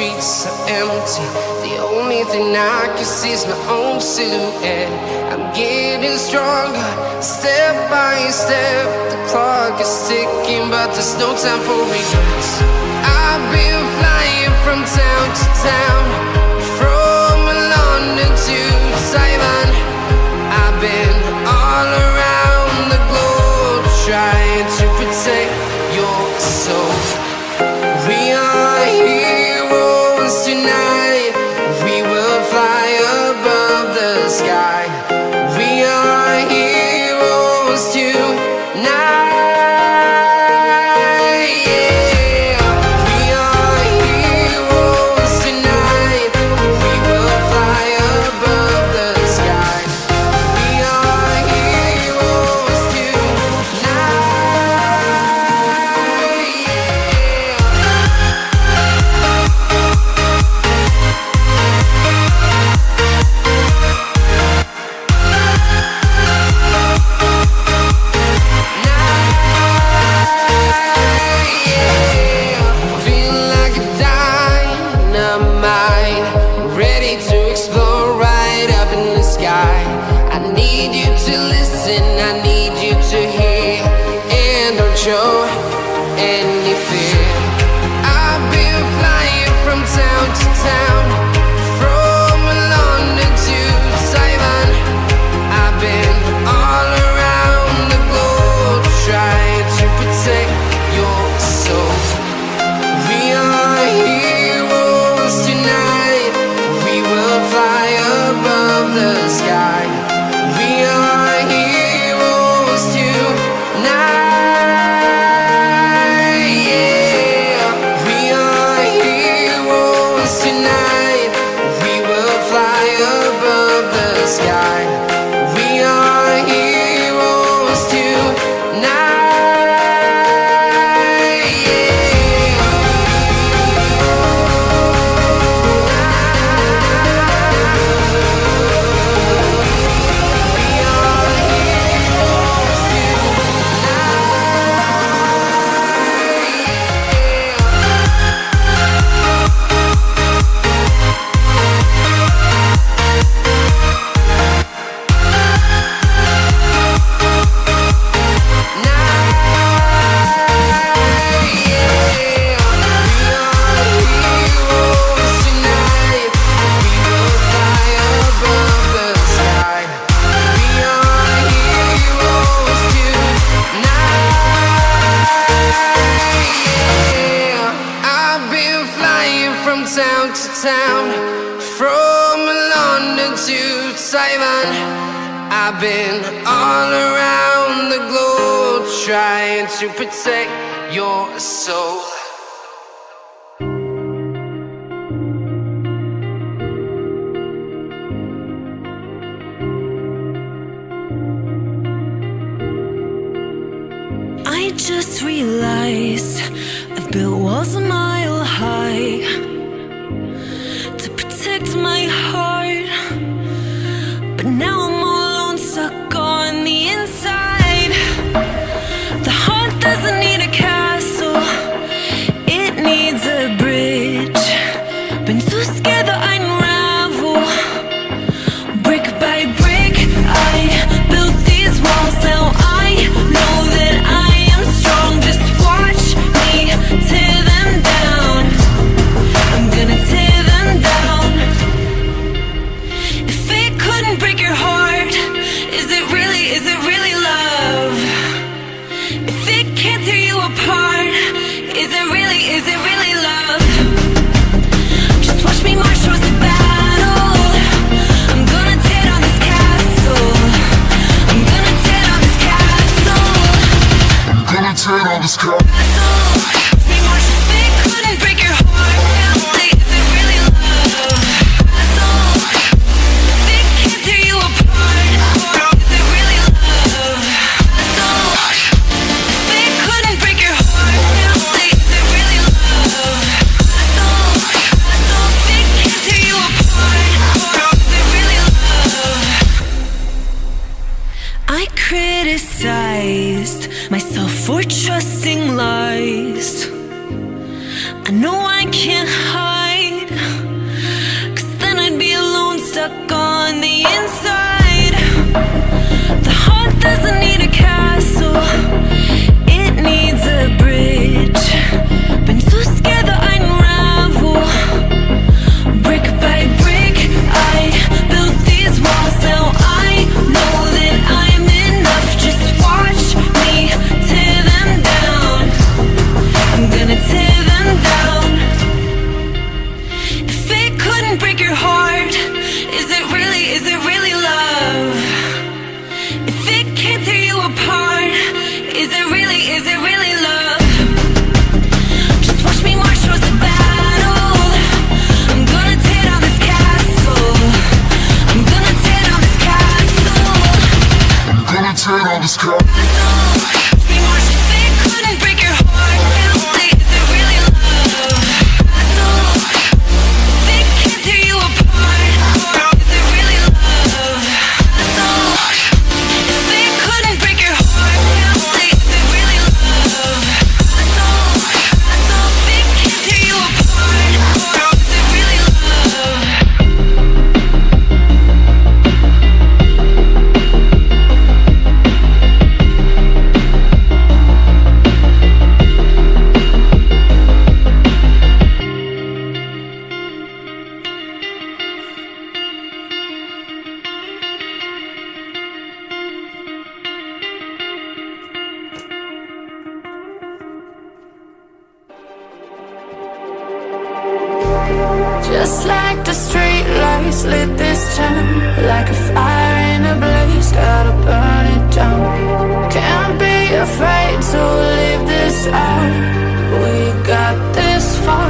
streets are empty. The only thing I can see is my own silhouette. I'm getting stronger, step by step. The clock is ticking, but there's no time for regrets. I've been flying from town to town, from London to Taiwan. I've been all around the globe, trying to protect your soul. We are heroes tonight. We will fly above the sky. We are heroes tonight. Show any fear. I've been flying from town to town, from London to Taiwan. I've been all around the globe, trying to protect your soul. We are heroes tonight. We will fly above the sky. We are heroes tonight. Town to town, from London to Taiwan. I've been all around the globe, trying to protect your soul. I just realized I've built walls a mile high to protect my heart, but now I'm all alone, stuck on the inside. The heart doesn't need a castle, it needs a bridge. Been too scared that I'd unravel. Brick by brick, I built these walls. Now I know that I am strong. Just watch me tear them down. I'm gonna tear them down. If it couldn't break your heart, is it really love? If it can't tear you apart, is it really love? Just watch me march towards the battle. I'm gonna tear down this castle. I'm gonna tear down this castle. I'm gonna tear down this castle. Watch me march. If it couldn't break your heart, is it really love? If it can't tear you apart, is it really love? If it couldn't break your heart, is it really love? If it can't tear you apart, is it really love? I criticized myself for trusting lies. I know I can't hide me inside. The heart doesn't need a castle, it needs a bridge. Been too scared that I'd unravel. Brick by brick, I built these walls. Now I know that I'm enough. Just watch me tear them down. I'm gonna tear them down. If it couldn't break your heart, is it really love? If it can't tear you apart, is it really love? Just watch me march towards the battle. I'm gonna tear down this castle. I'm gonna tear down this castle. I'm gonna tear down this castle. Watch me march. If it couldn't break your heart, is it really love? If it can't tear you apart, is it really love? If it couldn't break your heart, is it really love? If it can't tear you apart, is it really love? Just like the street lights lit this town, like a fire in a blaze, gotta burn it down. Can't be afraid to leave this out. We got this far.